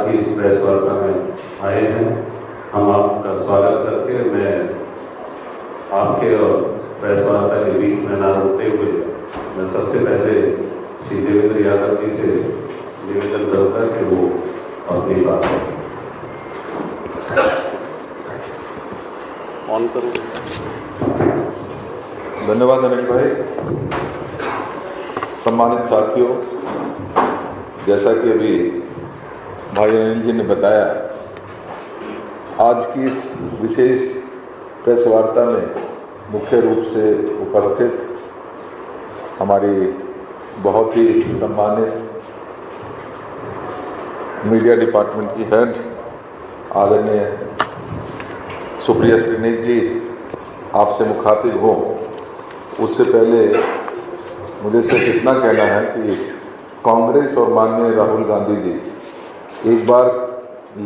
की इस प्रेस वार्ता में आए हैं। हम आपका स्वागत करके मैं आपके और प्रेस वार्ता के बीच में ना रुकते हुए मैं सबसे पहले श्री देवेंद्र यादव जी से निवेदन करूँगा कि वो अपनी बात ऑन करो। धन्यवाद अनिल भाई। सम्मानित साथियों, जैसा कि अभी भाई अनिल जी ने बताया, आज की इस विशेष प्रेस वार्ता में मुख्य रूप से उपस्थित हमारी बहुत ही सम्मानित मीडिया डिपार्टमेंट की हेड आदरणीय सुप्रिया श्रीनेत जी आपसे मुखातिब हो, उससे पहले मुझे सिर्फ इतना कहना है कि कांग्रेस और माननीय राहुल गांधी जी एक बार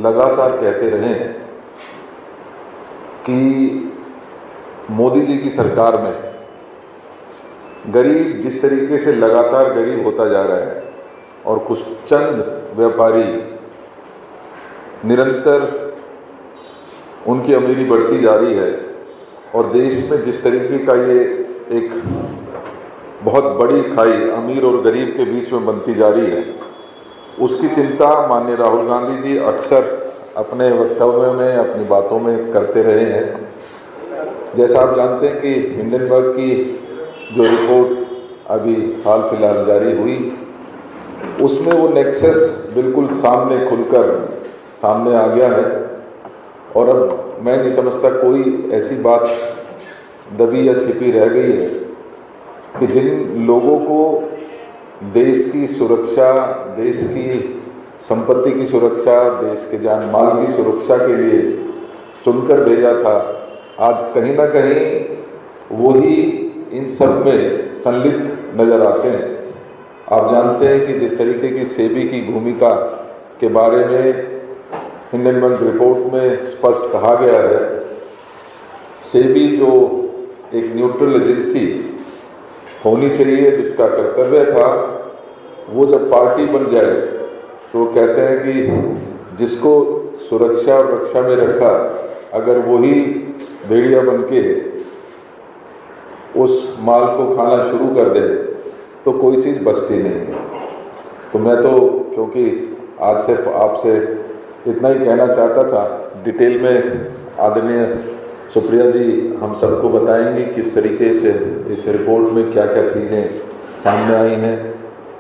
लगातार कहते रहे कि मोदी जी की सरकार में गरीब जिस तरीके से लगातार गरीब होता जा रहा है और कुछ चंद व्यापारी निरंतर उनकी अमीरी बढ़ती जा रही है और देश में जिस तरीके का ये एक बहुत बड़ी खाई अमीर और गरीब के बीच में बनती जा रही है, उसकी चिंता माननीय राहुल गांधी जी अक्सर अपने वक्तव्य में, अपनी बातों में करते रहे हैं। जैसा आप जानते हैं कि हिंडनबर्ग की जो रिपोर्ट अभी हाल फिलहाल जारी हुई, उसमें वो नेक्सस बिल्कुल सामने खुलकर सामने आ गया है और अब मैं नहीं समझता कोई ऐसी बात दबी या छिपी रह गई है कि जिन लोगों को देश की सुरक्षा, देश की संपत्ति की सुरक्षा, देश के जान माल की सुरक्षा के लिए चुनकर भेजा था, आज कहीं ना कहीं वही इन सब में संलिप्त नजर आते हैं। आप जानते हैं कि जिस तरीके की सेबी की भूमिका के बारे में हिंडनबर्ग रिपोर्ट में स्पष्ट कहा गया है, सेबी जो एक न्यूट्रल एजेंसी होनी चाहिए, जिसका कर्तव्य था, वो जब पार्टी बन जाए तो वो कहते हैं कि जिसको सुरक्षा और रक्षा में रखा, अगर वही भेड़िया बन के उस माल को खाना शुरू कर दे तो कोई चीज़ बचती नहीं है। तो मैं तो क्योंकि आज सिर्फ आपसे इतना ही कहना चाहता था, डिटेल में आदरणीय सुप्रिया जी हम सबको बताएंगी किस तरीके से इस रिपोर्ट में क्या क्या चीज़ें सामने आई हैं,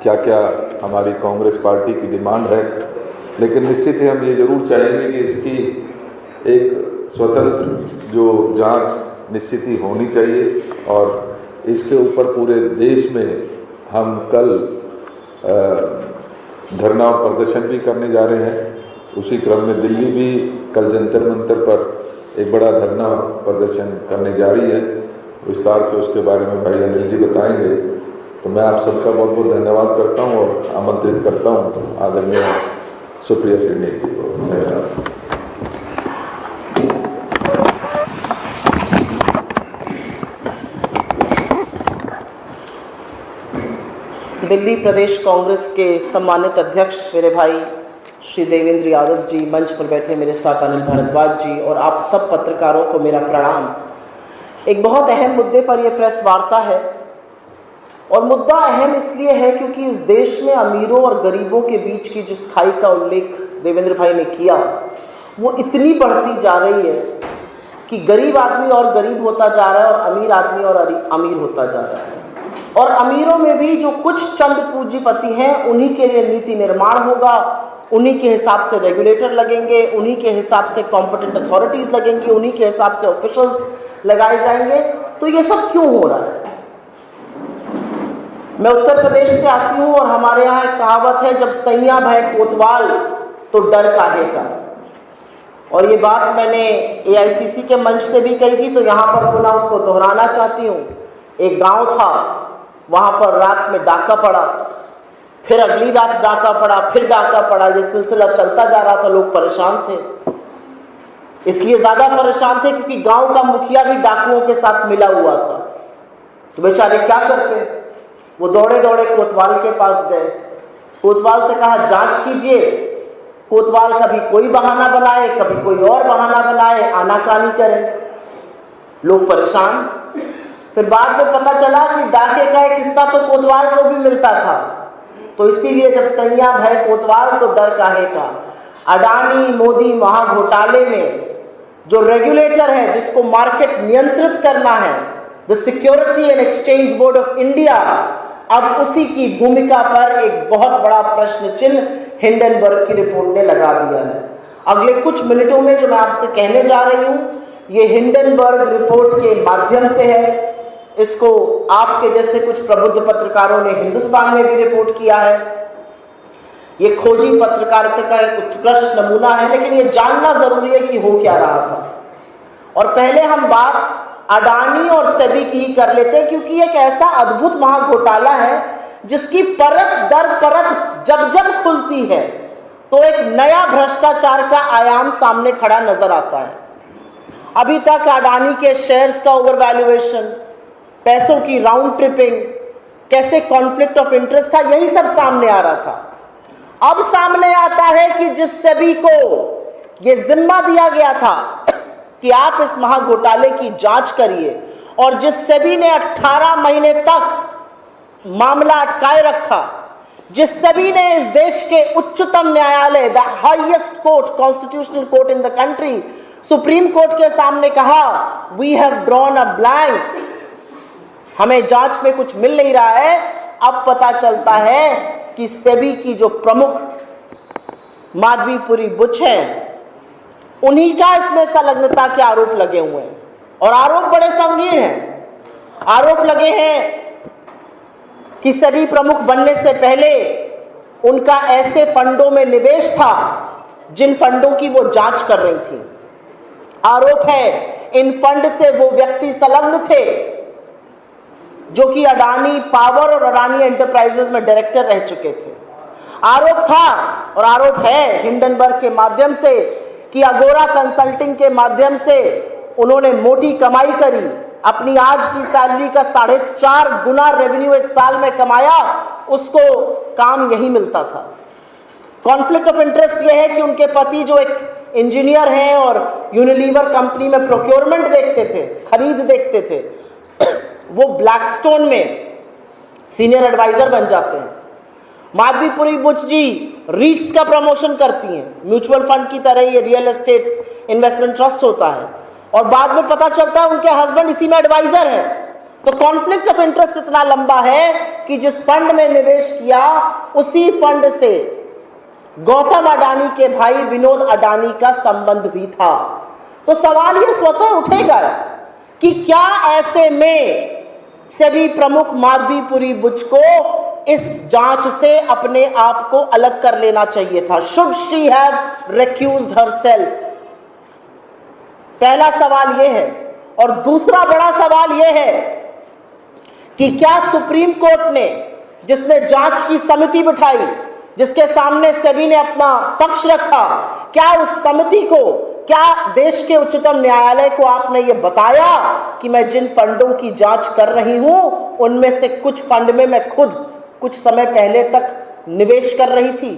क्या क्या हमारी कांग्रेस पार्टी की डिमांड है। लेकिन निश्चित ही हम ये ज़रूर चाहेंगे कि इसकी एक स्वतंत्र जो जांच निश्चित ही होनी चाहिए और इसके ऊपर पूरे देश में हम कल धरना और प्रदर्शन भी करने जा रहे हैं। उसी क्रम में दिल्ली भी कल जंतर मंतर पर एक बड़ा धरना प्रदर्शन करने जा रही है। विस्तार से उसके बारे में भाई अनिल जी बताएंगे। तो मैं आप सबका बहुत बहुत धन्यवाद करता हूं और आमंत्रित करता हूं आदरणीय सुप्रिया श्रीनेत जी को। धन्यवाद। दिल्ली प्रदेश कांग्रेस के सम्मानित अध्यक्ष मेरे भाई श्री देवेंद्र यादव जी, मंच पर बैठे मेरे साथ अनिल भारद्वाज जी और आप सब पत्रकारों को मेरा प्रणाम। एक बहुत अहम मुद्दे पर यह प्रेस वार्ता है और मुद्दा अहम इसलिए है क्योंकि इस देश में अमीरों और गरीबों के बीच की जिस खाई का उल्लेख देवेंद्र भाई ने किया, वो इतनी बढ़ती जा रही है कि गरीब आदमी और गरीब होता जा रहा है और अमीर आदमी और अमीर होता जा रहा है। और अमीरों में भी जो कुछ चंद पूंजीपति हैं, उन्हीं के लिए नीति निर्माण होगा, उन्हीं के हिसाब से रेगुलेटर लगेंगे, उन्हीं के हिसाब से कॉम्पिटेंट अथॉरिटीज लगेंगी, उन्हीं के हिसाब से ऑफिशियल्स लगाए जाएंगे। तो ये सब क्यों हो रहा है? मैं उत्तर प्रदेश से आती हूं और हमारे यहाँ एक कहावत है, जब सैया भय कोतवाल तो डर काहे का। और ये बात मैंने AICC के मंच से भी कही थी, तो यहाँ पर पुनः उसको दोहराना चाहती हूँ। एक गांव था, वहां पर रात में डाका पड़ा, फिर अगली रात डाका पड़ा, फिर डाका पड़ा, ये सिलसिला चलता जा रहा था। लोग परेशान थे, इसलिए ज्यादा परेशान थे क्योंकि गांव का मुखिया भी डाकुओं के साथ मिला हुआ था। तो बेचारे क्या करते, वो दौड़े दौड़े कोतवाल के पास गए। कोतवाल से कहा जांच कीजिए, कोतवाल कभी कोई बहाना बनाए, कभी कोई और बहाना बनाए, आनाकानी करें, लोग परेशान। फिर बाद में पता चला कि डाके का एक हिस्सा तो कोतवाल को भी मिलता था। तो इसीलिए जब सैया भय कोतवाल तो डर काहे का। अडानी मोदी महाघोटाले में जो रेगुलेटर है, जिसको मार्केट नियंत्रित करना है, the security and exchange board of India, अब उसी की भूमिका पर एक बहुत बड़ा प्रश्न चिन्ह हिंडनबर्ग की रिपोर्ट ने लगा दिया है। अगले कुछ मिनटों में जो मैं आपसे कहने जा रही हूं, ये हिंडनबर्ग रिपोर्ट के माध्यम से है। इसको आपके जैसे कुछ प्रबुद्ध पत्रकारों ने हिंदुस्तान में भी रिपोर्ट किया है। ये खोजी पत्रकारिता का एक उत्कृष्ट नमूना है, लेकिन ये जानना जरूरी है कि हो क्या रहा था। और पहले हम बात अडानी और सेबी की ही कर लेते हैं, क्योंकि एक ऐसा अद्भुत महाघोटाला है जिसकी परत दर परत जब जब खुलती है तो एक नया भ्रष्टाचार का आयाम सामने खड़ा नजर आता है। अभी तक अडानी के शेयर्स का ओवर वैल्यूएशन, पैसों की राउंड ट्रिपिंग, कैसे कॉन्फ्लिक्ट ऑफ इंटरेस्ट था, यही सब सामने आ रहा था। अब सामने आता है कि जिस सेबी को यह जिम्मा दिया गया था कि आप इस महाघोटाले की जांच करिए, और जिस सेबी ने 18 महीने तक मामला अटकाए रखा, जिस सेबी ने इस देश के उच्चतम न्यायालय, the highest court, constitutional court in the country, supreme court के सामने कहा we have drawn a blank, हमें जांच में कुछ मिल नहीं रहा है। अब पता चलता है कि सेबी की जो प्रमुख माधवीपुरी बुच हैं, उन्हीं का इसमें संलग्नता के आरोप लगे हुए हैं, और आरोप बड़े संगीन हैं। आरोप लगे हैं कि सेबी प्रमुख बनने से पहले उनका ऐसे फंडों में निवेश था जिन फंडों की वो जांच कर रही थी। आरोप है इन फंड से वो व्यक्ति संलग्न थे जो कि अडानी पावर और अडानी एंटरप्राइजेस में डायरेक्टर रह चुके थे। आरोप था और आरोप है हिंडनबर्ग के माध्यम से कि अगोरा कंसल्टिंग के माध्यम से उन्होंने मोटी कमाई करी, अपनी आज की सैलरी का 4.5 गुना रेवेन्यू एक साल में कमाया, उसको काम यही मिलता था। कॉन्फ्लिक्ट ऑफ इंटरेस्ट यह है कि उनके पति जो एक इंजीनियर हैं और यूनिलीवर कंपनी में प्रोक्योरमेंट देखते थे, खरीद देखते थे, वो ब्लैकस्टोन में सीनियर एडवाइजर बन जाते हैं। माधवीपुरी बुच जी रीट्स का प्रमोशन करती हैं, म्यूचुअल फंड की तरह ये रियल एस्टेट इन्वेस्टमेंट ट्रस्ट होता है, और बाद में पता चलता है उनके हस्बैंड इसी में एडवाइजर हैं। तो कॉन्फ्लिक्ट ऑफ इंटरेस्ट इतना लंबा है कि जिस फंड में निवेश किया उसी फंड से गौतम अडानी के भाई विनोद अडानी का संबंध भी था। तो सवाल यह स्वतः उठेगा कि क्या ऐसे में सेबी प्रमुख माधवीपुरी बुच को इस जांच से अपने आप को अलग कर लेना चाहिए था? Should she have recused herself? पहला सवाल यह है। और दूसरा बड़ा सवाल यह है कि क्या सुप्रीम कोर्ट ने, जिसने जांच की समिति बिठाई, जिसके सामने सेबी ने अपना पक्ष रखा, क्या उस समिति को, क्या देश के उच्चतम न्यायालय को आपने ये बताया कि मैं जिन फंडों की जांच कर रही हूं उनमें से कुछ फंड में मैं खुद कुछ समय पहले तक निवेश कर रही थी,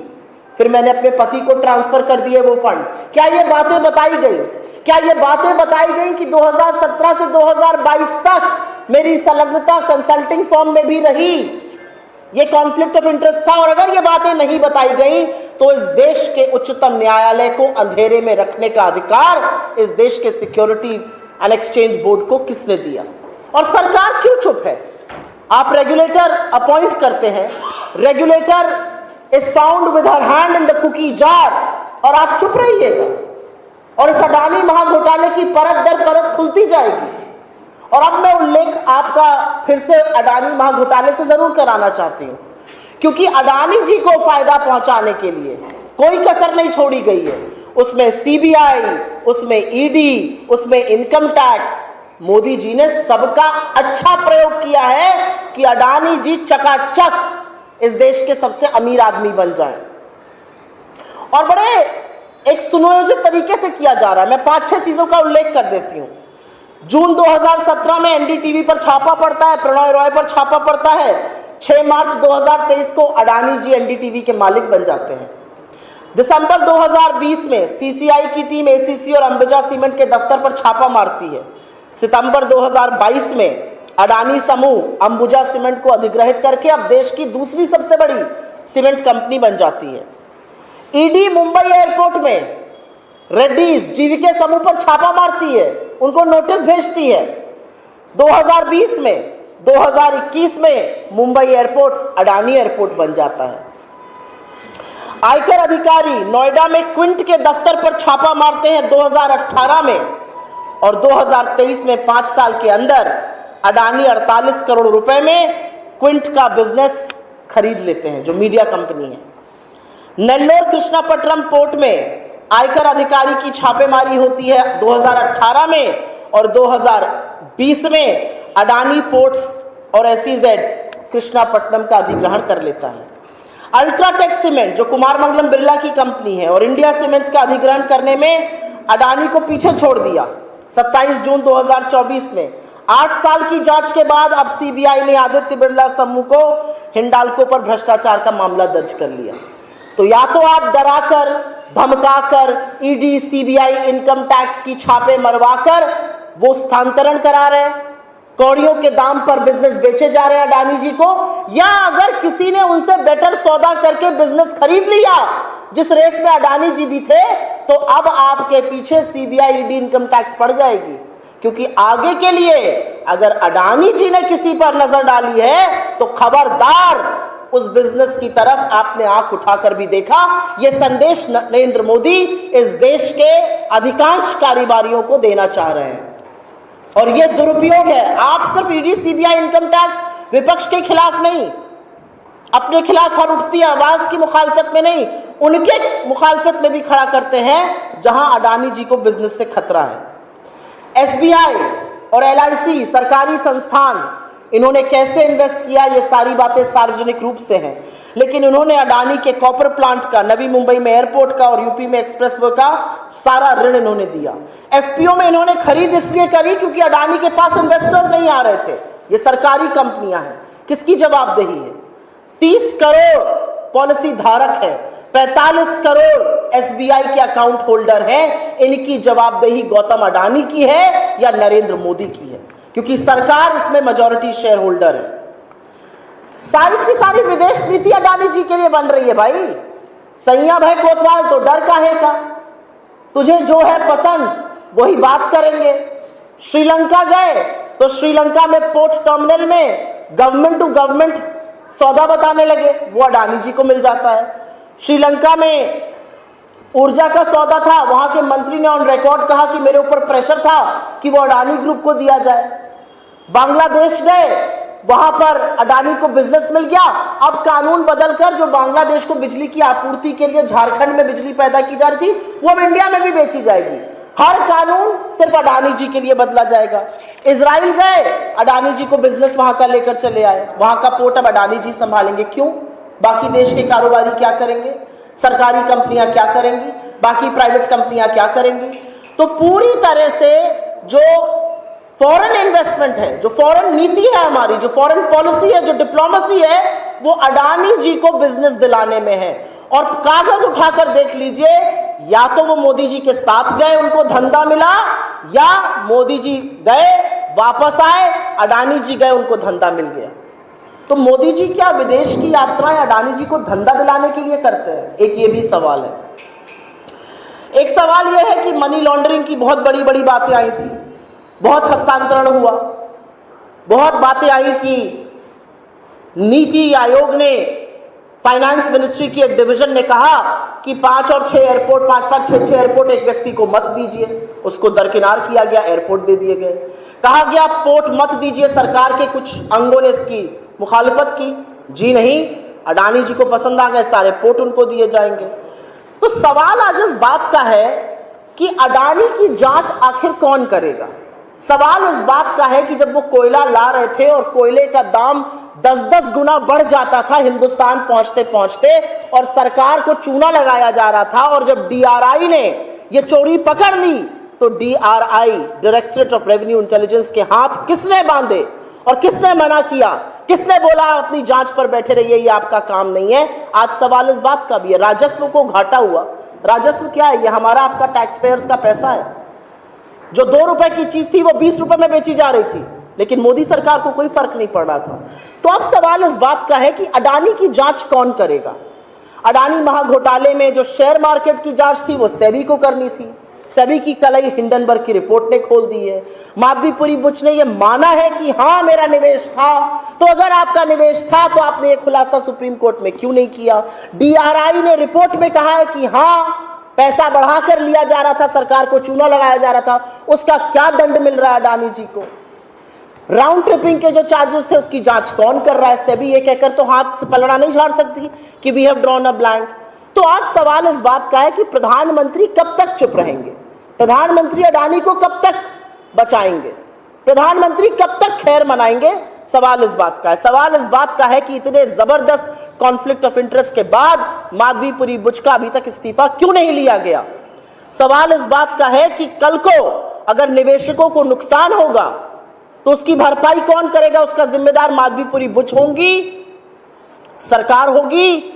फिर मैंने अपने पति को ट्रांसफर कर दिए वो फंड? क्या ये बातें बताई गई? क्या ये बातें बताई गई कि 2017 से 2022 तक मेरी संलग्नता कंसल्टिंग फर्म में भी रही? ये कॉन्फ्लिक्ट ऑफ इंटरेस्ट था। और अगर ये बातें नहीं बताई गई तो इस देश के उच्चतम न्यायालय को अंधेरे में रखने का अधिकार इस देश के सिक्योरिटी एंड एक्सचेंज बोर्ड को किसने दिया? और सरकार क्यों चुप है? आप रेगुलेटर अपॉइंट करते हैं, regulator is found with her hand in the cookie jar, और आप चुप रहिएगा और इस अडानी महाघोटाले की परत दर परत खुलती जाएगी। और अब मैं उल्लेख आपका फिर से अडानी महाघोटाले से जरूर कराना चाहती हूं, क्योंकि अडानी जी को फायदा पहुंचाने के लिए कोई कसर नहीं छोड़ी गई है। उसमें सीबीआई, उसमें ईडी, उसमें इनकम टैक्स, मोदी जी ने सबका अच्छा प्रयोग किया है कि अडानी जी चकाचक इस देश के सबसे अमीर आदमी बन जाएं। और बड़े एक सुनियोजित तरीके से किया जा रहा है। मैं 5-6 चीजों का उल्लेख कर देती हूं। जून 2017 में एनडीटीवी पर छापा पड़ता है, प्रणय रॉय पर छापा पड़ता है। 6 मार्च 2023 को अडानी जी एनडीटीवी के मालिक बन जाते हैं। दिसंबर 2020 में सीसीआई की टीम एसीसी और अंबुजा सीमेंट के दफ्तर पर छापा मारती है। सितंबर 2022 में अडानी समूह अंबुजा सीमेंट को अधिग्रहित करके अब देश की दूसरी सबसे बड़ी सीमेंट कंपनी बन जाती है। ईडी मुंबई एयरपोर्ट में रेड्डीज जीवीके समूह पर छापा मारती है, उनको नोटिस भेजती है। 2020 में 2021 में मुंबई एयरपोर्ट अडानी एयरपोर्ट बन जाता है। आयकर अधिकारी नोएडा में क्विंट के दफ्तर पर छापा मारते हैं 2018 में, और 2023 में 5 साल के अंदर अडानी 48 करोड़ रुपए में क्विंट का बिजनेस खरीद लेते हैं, जो मीडिया कंपनी है। नेल्लोर कृष्णापट्टनम पोर्ट में आयकर अधिकारी की छापेमारी होती है 2018 में, और 2020 में अडानी पोर्ट्स और एसईजेड कृष्णापट्टनम का अधिग्रहण कर लेता है। अल्ट्राटेक सीमेंट, जो कुमार मंगलम बिरला की कंपनी है, और इंडिया सीमेंट्स का अधिग्रहण करने में अडानी को पीछे छोड़ दिया। 27 जून 2024 में 8 साल की जांच के बाद अब सीबीआई ने आदित्य बिरला समूह को हिंडाल्को पर भ्रष्टाचार का मामला दर्ज कर लिया। तो या तो आप डराकर धमकाकर ईडी सीबीआई इनकम टैक्स की छापे मरवाकर वो स्थानांतरण करा रहे हैं, कौड़ियों के दाम पर बिजनेस बेचे जा रहे हैं अडानी जी को, या अगर किसी ने उनसे बेटर सौदा करके बिजनेस खरीद लिया जिस रेस में अडानी जी भी थे, तो अब आपके पीछे सीबीआई ईडी इनकम टैक्स पड़ जाएगी। क्योंकि आगे के लिए अगर अडानी जी ने किसी पर नजर डाली है तो खबरदार, उस बिजनेस की तरफ आपने आंख उठाकर भी देखा। यह संदेश नरेंद्र मोदी इस देश के अधिकांश कारोबारियों को देना चाह रहे हैं, और यह दुरुपयोग है। आप सिर्फ ईडी सीबीआई इनकम टैक्स विपक्ष के खिलाफ नहीं, अपने खिलाफ हर उठती आवाज की मुखालफत में नहीं, उनके मुखालफत में भी खड़ा करते हैं जहां अडानी जी को बिजनेस से खतरा है। एसबीआई और एलआईसी सरकारी संस्थान, इन्होंने कैसे इन्वेस्ट किया, ये सारी बातें सार्वजनिक रूप से हैं। लेकिन उन्होंने अडानी के कॉपर प्लांट का, नवी मुंबई में एयरपोर्ट का और यूपी में एक्सप्रेसवे का सारा ऋण इन्होंने दिया। एफपीओ में इन्होंने खरीद इसलिए करी क्योंकि अडानी के पास इन्वेस्टर्स नहीं आ रहे थे। ये सरकारी कंपनियां हैं, किसकी जवाबदेही है? 30 करोड़ पॉलिसी धारक है, 45 करोड़ एसबीआई के अकाउंट होल्डर हैं। इनकी जवाबदेही गौतम अडानी की है या नरेंद्र मोदी की है? क्योंकि सरकार इसमें मेजॉरिटी शेयर होल्डर है। सारी की सारी विदेश नीति अडानी जी के लिए बन रही है भाई। सैया भाई कोतवाल तो डर काहे का, तुझे जो है पसंद वही बात करेंगे। श्रीलंका गए तो श्रीलंका में पोर्ट टर्मिनल में गवर्नमेंट टू गवर्नमेंट सौदा बताने लगे, वो अडानी जी को मिल जाता है। श्रीलंका में ऊर्जा का सौदा था, वहां के मंत्री ने ऑन रिकॉर्ड कहा कि मेरे ऊपर प्रेशर था कि वो अडानी ग्रुप को दिया जाए। बांग्लादेश गए, वहां पर अडानी को बिजनेस मिल गया। अब कानून बदलकर जो बांग्लादेश को बिजली की आपूर्ति के लिए झारखंड में बिजली पैदा की जा रही थी, वो अब इंडिया में भी बेची जाएगी। हर कानून सिर्फ अडानी जी के लिए बदला जाएगा। इजराइल गए, अडानी जी को बिजनेस वहां का लेकर चले आए, वहां का पोर्ट अब अडानी जी संभालेंगे। क्यों? बाकी देश के कारोबारी क्या करेंगे? सरकारी कंपनियां क्या करेंगी? बाकी प्राइवेट कंपनियां क्या करेंगी? तो पूरी तरह से जो फॉरेन इन्वेस्टमेंट है, जो फॉरेन नीति है हमारी, जो फॉरेन पॉलिसी है, जो डिप्लोमेसी है, वो अडानी जी को बिजनेस दिलाने में है। और कागज उठाकर देख लीजिए, या तो वो मोदी जी के साथ गए, उनको धंधा मिला, या मोदी जी गए वापस आए, अडानी जी गए, उनको धंधा मिल गया। तो मोदी जी क्या विदेश की यात्राएं अडानी जी को धंधा दिलाने के लिए करते हैं? एक ये भी सवाल है। एक सवाल यह है कि मनी लॉन्ड्रिंग की बहुत बड़ी बड़ी बातें आई थी, बहुत हस्तांतरण हुआ, बहुत बातें आई कि नीति आयोग ने, फाइनेंस मिनिस्ट्री की एक डिवीजन ने कहा कि 5 और 6 एयरपोर्ट, 5-5, 6-6 एयरपोर्ट एक व्यक्ति को मत दीजिए, उसको दरकिनार किया गया, एयरपोर्ट दे दिए गए। कहा गया पोर्ट मत दीजिए, सरकार के कुछ अंगों ने इसकी मुखालिफत की, जी नहीं, अडानी जी को पसंद आ गए, सारे पोर्ट उनको दिए जाएंगे। तो सवाल आज इस बात का है कि अडानी की जांच आखिर कौन करेगा? सवाल इस बात का है कि जब वो कोयला ला रहे थे और कोयले का दाम 10-10 गुना बढ़ जाता था हिंदुस्तान पहुंचते पहुंचते, और सरकार को चूना लगाया जा रहा था, और जब डीआरआई ने ये चोरी पकड़ ली तो DRI, directorate of revenue intelligence के हाथ किसने बांधे और किसने मना किया किसने बोला आप अपनी जांच पर बैठे रहिए, ये आपका काम नहीं है। आज सवाल इस बात का भी है, राजस्व को घाटा हुआ। राजस्व क्या है? ये हमारा आपका टैक्स पेयर्स का पैसा है। जो 2 रुपए की चीज थी वो 20 रुपए में बेची जा रही थी, लेकिन मोदी सरकार को कोई फर्क नहीं पड़ रहा था। तो अब सवाल इस बात का है कि अडानी की जांच कौन करेगा? अडानी महाघोटाले में जो शेयर मार्केट की जांच थी वो सेबी को करनी थी। सेबी की कलई हिंडनबर्ग की रिपोर्ट ने खोल दी है। माधवीपुरी बुच ने यह माना है कि हाँ मेरा निवेश था। तो अगर आपका निवेश था तो आपने ये खुलासा सुप्रीम कोर्ट में क्यों नहीं किया? डीआरआई ने रिपोर्ट में कहा है कि हाँ पैसा बढ़ाकर लिया जा रहा था, सरकार को चूना लगाया जा रहा था। उसका क्या दंड मिल रहा है अडानी जी को? राउंड ट्रिपिंग के जो चार्जेस थे उसकी जांच कौन कर रहा है? सेबी ये कहकर तो हाथ से पलड़ा नहीं झाड़ सकती कि we have drawn a blank. तो आज सवाल इस बात का है कि प्रधानमंत्री कब तक चुप रहेंगे? प्रधानमंत्री अडानी को कब तक बचाएंगे? प्रधानमंत्री कब तक खैर मनाएंगे? सवाल इस बात का है। सवाल इस बात का है कि इतने जबरदस्त कॉन्फ्लिक्ट ऑफ इंटरेस्ट के बाद माधवीपुरी बुच का अभी तक इस्तीफा क्यों नहीं लिया गया? सवाल इस बात का है कि कल को अगर निवेशकों को नुकसान होगा तो उसकी भरपाई कौन करेगा? उसका जिम्मेदार माधवीपुरी बुच होंगी, सरकार होगी,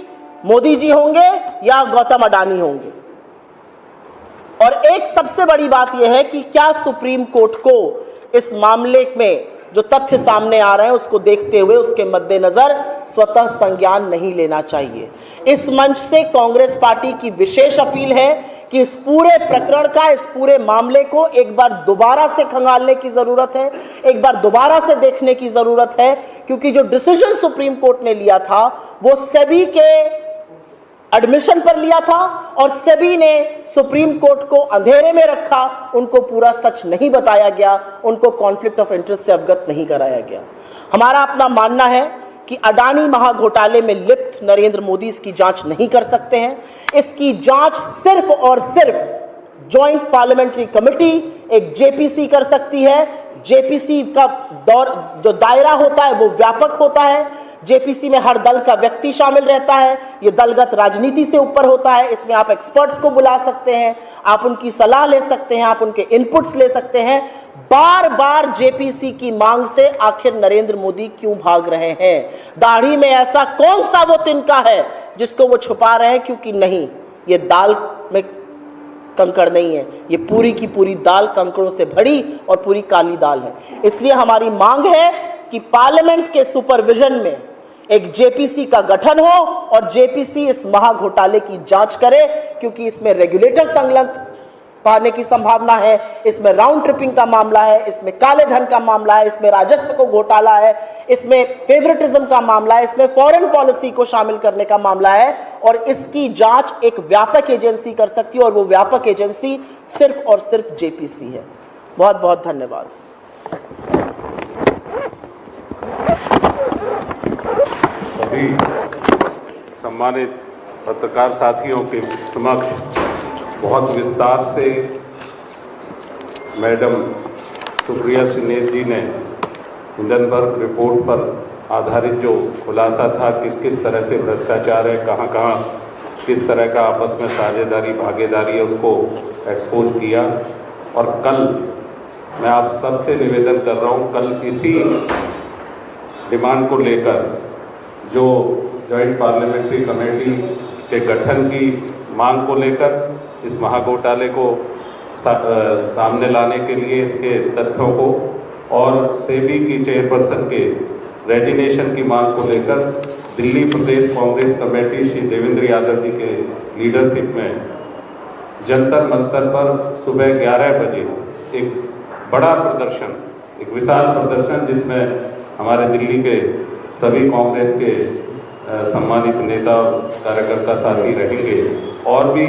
मोदी जी होंगे या गौतम अडानी होंगे? और एक सबसे बड़ी बात यह है कि क्या सुप्रीम कोर्ट को इस मामले में जो तथ्य सामने आ रहे हैं उसको देखते हुए उसके मद्देनजर स्वतः संज्ञान नहीं लेना चाहिए? इस मंच से कांग्रेस पार्टी की विशेष अपील है कि इस पूरे प्रकरण का, इस पूरे मामले को एक बार दोबारा से खंगालने की जरूरत है, एक बार दोबारा से देखने की जरूरत है, क्योंकि जो डिसीजन सुप्रीम कोर्ट ने लिया था वो सेबी के एडमिशन पर लिया था और सेबी ने सुप्रीम कोर्ट को अंधेरे में रखा, उनको पूरा सच नहीं बताया गया, उनको कॉन्फ्लिक्ट ऑफ इंटरेस्ट से अवगत नहीं कराया गया। हमारा अपना मानना है कि अडानी महाघोटाले में लिप्त नरेंद्र मोदी इसकी जांच नहीं कर सकते हैं। इसकी जांच सिर्फ और सिर्फ जॉइंट पार्लियामेंट्री कमेटी, एक जेपीसी कर सकती है। जेपीसी का जो दायरा होता है वो व्यापक होता है। जेपीसी में हर दल का व्यक्ति शामिल रहता है। ये दलगत राजनीति से ऊपर होता है। इसमें आप एक्सपर्ट्स को बुला सकते हैं, आप उनकी सलाह ले सकते हैं, आप उनके इनपुट्स ले सकते हैं। बार बार जेपीसी की मांग से आखिर नरेंद्र मोदी क्यों भाग रहे हैं? दाढ़ी में ऐसा कौन सा वो तिनका है जिसको वो छुपा रहे हैं? क्योंकि नहीं, ये दाल में कंकड़ नहीं है, ये पूरी की पूरी दाल कंकड़ों से भरी और पूरी काली दाल है। इसलिए हमारी मांग है कि पार्लियामेंट के सुपरविजन में एक जेपीसी का गठन हो और जेपीसी इस महाघोटाले की जांच करे, क्योंकि इसमें रेगुलेटर संलग्न पाने की संभावना है, इसमें राउंड ट्रिपिंग का मामला है, इसमें काले धन का मामला है, इसमें राजस्व को घोटाला है, इसमें फेवरेटिज्म का मामला है, इसमें फॉरेन पॉलिसी को शामिल करने का मामला है। और इसकी जांच एक व्यापक एजेंसी कर सकती है और वो व्यापक एजेंसी सिर्फ और सिर्फ जेपीसी है। बहुत बहुत धन्यवाद। सभी सम्मानित पत्रकार साथियों के समक्ष बहुत विस्तार से मैडम सुप्रिया सिन्हा जी ने हिंडनबर्ग रिपोर्ट पर आधारित जो खुलासा था, किस किस तरह से भ्रष्टाचार है, कहाँ कहाँ किस तरह का आपस में साझेदारी भागीदारी है, उसको एक्सपोज किया। और कल मैं आप सबसे निवेदन कर रहा हूँ, कल इसी डिमांड को लेकर जो जॉइंट पार्लियामेंट्री कमेटी के गठन की मांग को लेकर, इस महाघोटाले को सामने लाने के लिए इसके तथ्यों को और सेबी की चेयरपर्सन के रेजिग्नेशन की मांग को लेकर दिल्ली प्रदेश कांग्रेस कमेटी श्री देवेंद्र यादव जी के लीडरशिप में जंतर मंतर पर सुबह 11 बजे एक बड़ा प्रदर्शन, एक विशाल प्रदर्शन, जिसमें हमारे दिल्ली के सभी कांग्रेस के सम्मानित नेता और कार्यकर्ता साथी रहेंगे और भी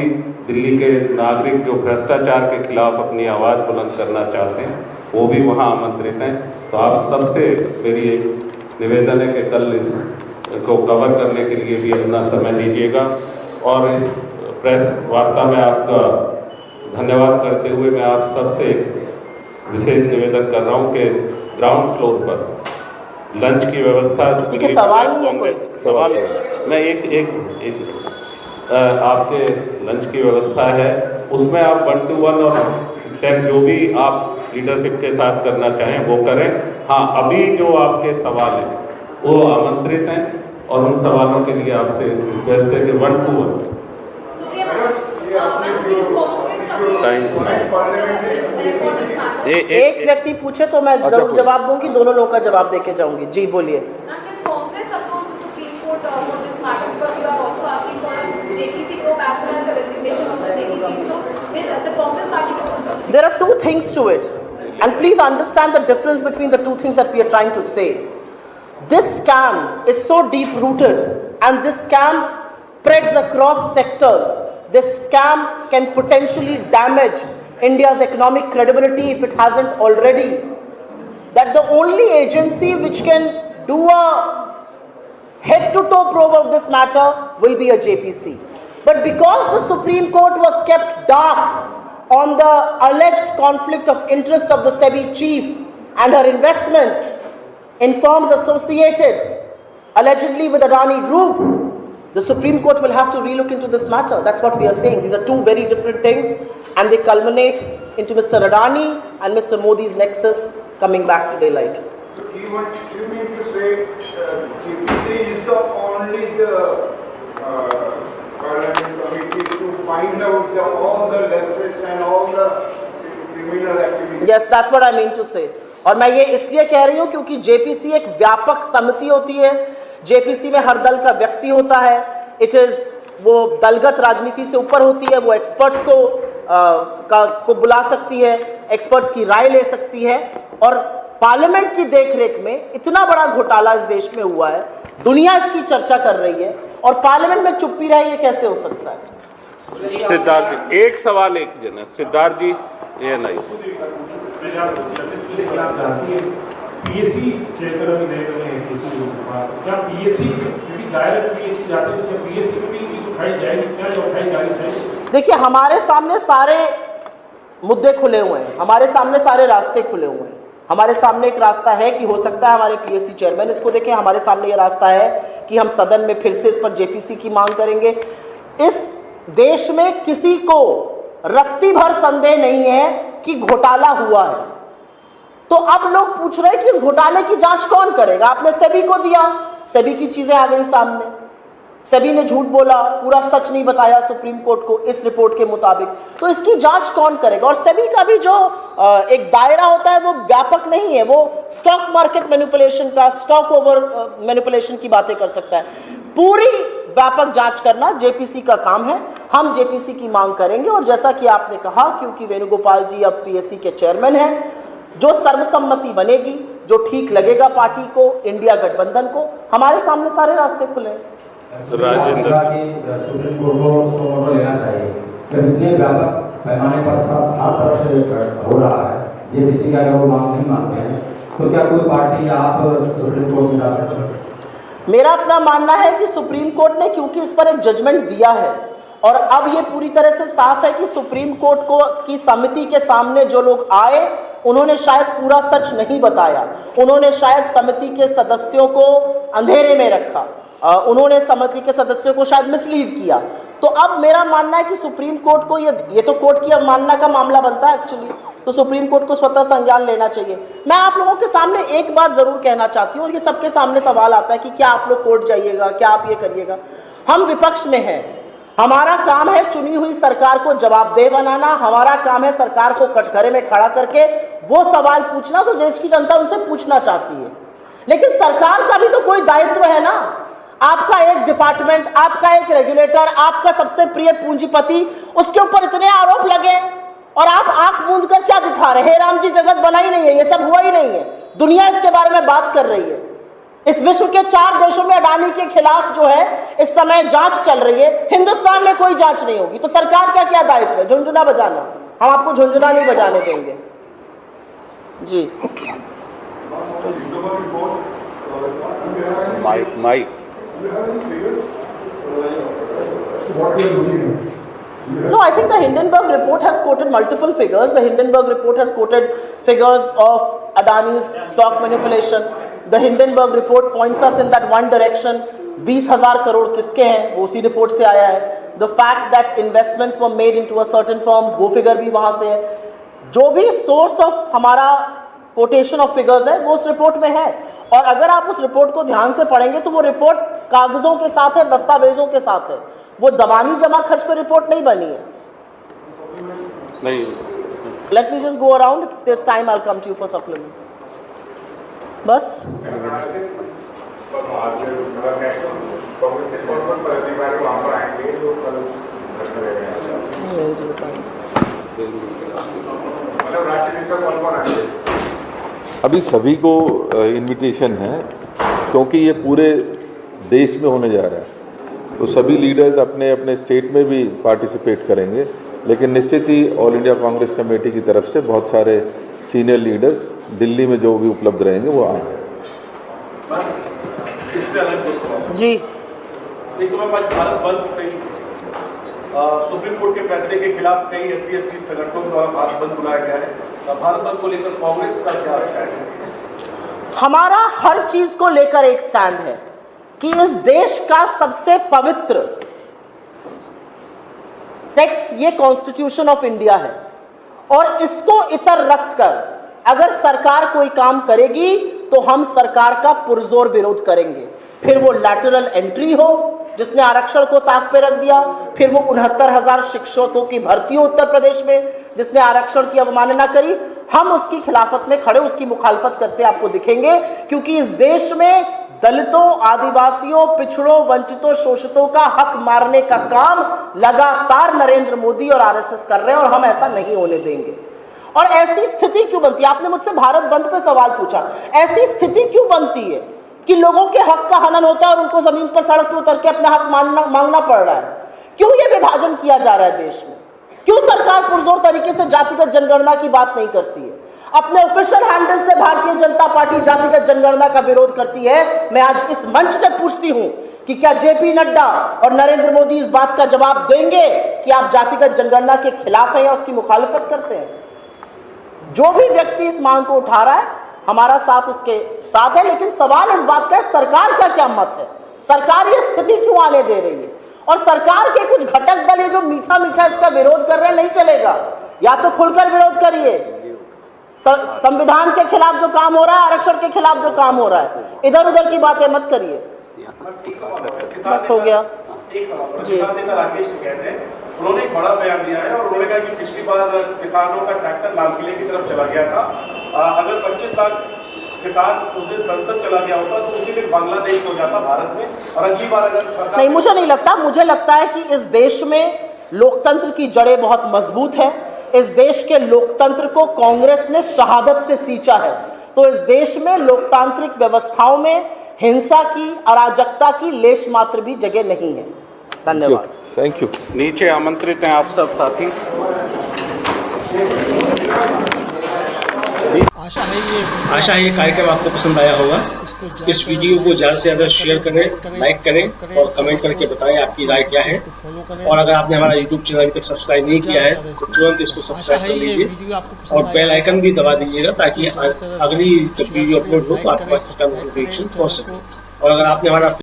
दिल्ली के नागरिक जो भ्रष्टाचार के खिलाफ अपनी आवाज़ बुलंद करना चाहते हैं वो भी वहां आमंत्रित हैं। तो आप सबसे मेरी एक निवेदन है कि कल इसको कवर करने के लिए भी अपना समय दीजिएगा। और इस प्रेस वार्ता में आपका धन्यवाद करते हुए मैं आप सबसे विशेष निवेदन कर रहा हूँ कि ग्राउंड फ्लोर पर लंच की व्यवस्था, सवाल मैं एक आपके लंच की व्यवस्था है, उसमें आप 1 to 1 और 10 जो भी आप लीडरशिप के साथ करना चाहें वो करें। हाँ, अभी जो आपके सवाल हैं वो आमंत्रित हैं और उन सवालों के लिए आपसे रिक्वेस्ट है कि 1 to 1 एक व्यक्ति पूछे तो मैं जरूर जवाब दूंगी, दोनों लोगों का जवाब देके जाऊंगी। जी बोलिए। There are two things to it, and please understand the difference between the two things that we are trying to say. This scam is so deep rooted, and this scam spreads across sectors. This scam can potentially damage India's economic credibility if it hasn't already. That the only agency which can do a head-to-toe probe of this matter will be a JPC. But because the Supreme Court was kept dark on the alleged conflict of interest of the SEBI chief and her investments in firms associated allegedly with Adani Group, the Supreme Court will have to relook into this matter. That's what we are saying. These are two very different things, and they culminate into Mr. Adani and Mr. Modi's nexus coming back to daylight. So you mean to say JPC is the only parliament committee to find out all the lapses and all the criminal activities? Yes, that's what I mean to say. और मैं ये इसलिए कह रही हूँ क्योंकि JPC एक व्यापक समिति होती है। जेपीसी में हर दल का व्यक्ति होता है। इट इज वो दलगत राजनीति से ऊपर होती है। वो एक्सपर्ट्स को बुला सकती है, एक्सपर्ट्स की राय ले सकती है। और पार्लियामेंट की देखरेख में इतना बड़ा घोटाला इस देश में हुआ है, दुनिया इसकी चर्चा कर रही है, और पार्लियामेंट में चुप्पी रहे, ये कैसे हो सकता है? सिद्धार्थ जी, एक सवाल एक जन। सिद्धार्थ जी, ये नहीं आप जानती हैं पीएससी चेयर अभी नए बने हैं किसी क्या पीएससी डायरेक्ट पीएससी जाते हैं, क्या पीएससी में भी चीज उठाई जाएगी, क्या जो उठाई जानी चाहिए? देखिए, हमारे सामने सारे मुद्दे खुले हुए हैं, हमारे सामने सारे रास्ते खुले हुए हैं। हमारे सामने एक रास्ता है कि हो सकता है हमारे पीएससी चेयरमैन इसको देखें। हमारे सामने ये रास्ता है कि हम सदन में फिर से इस पर जेपीसी की मांग करेंगे। इस देश में किसी को रत्ती भर संदेह नहीं है कि घोटाला हुआ है। तो अब लोग पूछ रहे हैं कि इस घोटाले की जांच कौन करेगा? आपने सेबी को दिया, सेबी की चीजें आ गई सामने, सेबी ने झूठ बोला, पूरा सच नहीं बताया सुप्रीम कोर्ट को इस रिपोर्ट के मुताबिक। तो इसकी जांच कौन करेगा? और सेबी का भी जो एक दायरा होता है वो व्यापक नहीं है। वो स्टॉक मार्केट मैनिपुलेशन का, स्टॉक ओवर मैनिपुलेशन की बातें कर सकता है। पूरी व्यापक जांच करना जेपीसी का काम है। हम जेपीसी की मांग करेंगे, और जैसा कि आपने कहा, क्योंकि वेणुगोपाल जी अब पीएससी के चेयरमैन हैं, जो सर्वसम्मति बनेगी, जो ठीक लगेगा पार्टी को, इंडिया गठबंधन को, हमारे सामने सारे रास्ते खुले हैं। राजेंद्र सुप्रीम कोर्ट को ऑर्डर लेना चाहिए। जब इतने व्यापक पैमाने पर सब हर तरफ से हो रहा है, जेपीसी का अगर वो मांग नहीं मानते हैं, तो क्या कोई पार्टी आप सुप्रीम कोर्ट में जा सकते हैं? मेरा अपना मानना है कि सुप्रीम कोर्ट ने क्योंकि इस पर एक जजमेंट दिया है, और अब ये पूरी तरह से साफ है कि सुप्रीम कोर्ट को की समिति के सामने जो लोग आए, उन्होंने शायद पूरा सच नहीं बताया, उन्होंने शायद समिति के सदस्यों को अंधेरे में रखा, उन्होंने समिति के सदस्यों को शायद मिसलीड किया। तो अब मेरा मानना है कि सुप्रीम कोर्ट को ये तो कोर्ट की अवमानना का मामला बनता है एक्चुअली, तो सुप्रीम कोर्ट को स्वतः संज्ञान लेना चाहिए। मैं आप लोगों के सामने एक बात जरूर कहना चाहती हूँ, और ये सबके सामने सवाल आता है कि क्या आप लोग कोर्ट जाइएगा, क्या आप ये करिएगा। हम विपक्ष में हैं, हमारा काम है चुनी हुई सरकार को जवाबदेह बनाना, हमारा काम है सरकार को कटघरे में खड़ा करके वो सवाल पूछना तो देश की जनता उनसे पूछना चाहती है। लेकिन सरकार का भी तो कोई दायित्व है ना। आपका एक डिपार्टमेंट, आपका एक रेगुलेटर, आपका सबसे प्रिय पूंजीपति, उसके ऊपर इतने आरोप लगे और आप आंख मूंद कर क्या दिखा रहे हैं? हे राम जी, जगत बना ही नहीं है, ये सब हुआ ही नहीं है, दुनिया इसके बारे में बात कर रही है। इस विश्व के 4 देशों में अडानी के खिलाफ जो है इस समय जांच चल रही है, हिंदुस्तान में कोई जांच नहीं होगी। तो सरकार का क्या दायित्व है? झुंझुना बजाना। हम आपको झुंझुना नहीं बजाने देंगे जी। Mic No, I think the Hindenburg report has quoted multiple figures. The Hindenburg report has quoted figures of Adani's stock manipulation. The Hindenburg report points us in that one direction. 20,000 crore किसके हैं, वो उसी रिपोर्ट से आया है। The fact that investments were made into a certain firm, वो figure भी वहाँ से है। जो भी सोर्स ऑफ हमारा कोटेशन ऑफ फिगर्स है वो उस रिपोर्ट में है। और अगर आप उस रिपोर्ट को ध्यान से पढ़ेंगे तो वो रिपोर्ट कागजों के साथ है, दस्तावेजों के साथ है, वो जबानी जमा खर्च पर रिपोर्ट नहीं बनी है। नहीं, let me just go around, if this time I will come to you for supplement. बस अभी सभी को इनविटेशन है, क्योंकि ये पूरे देश में होने जा रहा है, तो सभी लीडर्स अपने अपने स्टेट में भी पार्टिसिपेट करेंगे, लेकिन निश्चित ही ऑल इंडिया कांग्रेस कमेटी की तरफ से बहुत सारे सीनियर लीडर्स दिल्ली में जो भी उपलब्ध रहेंगे वो आएंगे। इससे अलग जी, एक तो मैं भारत बंद कई सुप्रीम कोर्ट के फैसले के खिलाफ कई SC/ST संगठनों द्वारा भारत बंद बुलाया गया है। भारत बंद को लेकर कांग्रेस का क्या स्टैंड है? हमारा हर चीज को लेकर एक स्टैंड है कि इस देश का सबसे पवित्र टेक्स्ट ये कॉन्स्टिट्यूशन ऑफ इंडिया है, और इसको इतर रखकर अगर सरकार कोई काम करेगी तो हम सरकार का पुरजोर विरोध करेंगे। फिर वो लैटरल एंट्री हो जिसने आरक्षण को ताक पे रख दिया, फिर वो 69,000 शिक्षकों की भर्ती हो उत्तर प्रदेश में जिसने आरक्षण की अवमानना करी, हम उसकी खिलाफत में खड़े उसकी मुखालफत करते आपको दिखेंगे, क्योंकि इस देश में दलितों, आदिवासियों, पिछड़ों, वंचितों, शोषितों का हक मारने का काम लगातार नरेंद्र मोदी और RSS कर रहे हैं, और हम ऐसा नहीं होने देंगे। और ऐसी स्थिति क्यों बनती है, आपने मुझसे भारत बंद पे सवाल पूछा, ऐसी स्थिति क्यों बनती है कि लोगों के हक का हनन होता है और उनको जमीन पर सड़क पर उतर के अपना हक मांगना पड़ रहा है? क्यों ये विभाजन किया जा रहा है देश में? क्यों सरकार पुरजोर तरीके से जातिगत जनगणना की बात नहीं करती है? अपने ऑफिशियल हैंडल से भारतीय जनता पार्टी जातिगत जनगणना का विरोध करती है। मैं आज इस मंच से पूछती हूं कि क्या JP नड्डा और नरेंद्र मोदी इस बात का जवाब देंगे कि आप जातिगत जनगणना के खिलाफ हैं या उसकी मुखालफत करते हैं? जो भी व्यक्ति इस मांग को उठा रहा है हमारा साथ उसके साथ है, लेकिन सवाल इस बात का है सरकार का क्या मत है, सरकार ये स्थिति क्यों आने दे रही है? और सरकार के कुछ घटक दल ये जो मीठा मीठा इसका विरोध कर रहे हैं, नहीं चलेगा। या तो खुलकर विरोध करिए, संविधान के खिलाफ जो काम हो रहा है, आरक्षण के खिलाफ जो काम हो रहा है, इधर उधर की बातें मत करिए। बस हो गया। एक सवाल किसान नेता राकेश कहते हैं, उन्होंने एक बड़ा बयान दिया है और उन्होंने कहा कि पिछली बार किसानों का ट्रैक्टर लाल किले की तरफ चला गया था, अगर 25 लाख किसान उस दिन संसद चला गया होता तो उसी दिन बांग्लादेश हो जाता भारत में, और अगली बार अगर नहीं, मुझे नहीं लगता। मुझे लगता है कि इस देश में लोकतंत्र की जड़ें बहुत मजबूत है। इस देश के लोकतंत्र को कांग्रेस ने शहादत से सींचा है, तो इस देश में लोकतांत्रिक व्यवस्थाओं में हिंसा की, अराजकता की लेश मात्र भी जगह नहीं है। धन्यवाद। Thank you. नीचे आमंत्रित हैं आप सब साथी। आशा है ये कार्यक्रम आपको पसंद आया होगा। इस वीडियो को ज़्यादा से ज़्यादा शेयर करें, लाइक करें और कमेंट करके बताएं आपकी राय क्या है। और अगर आपने हमारा YouTube चैनल अभी तक सब्सक्राइब नहीं किया है तो तुरंत इसको सब्सक्राइब कर लीजिए और बेल आइकन भी दबा दीजिएगा, ताकि अगली जब वीडियो अपलोड हो तो आपके पास इसका नोटिफिकेशन पहुँच सके। और अगर आपने हमारा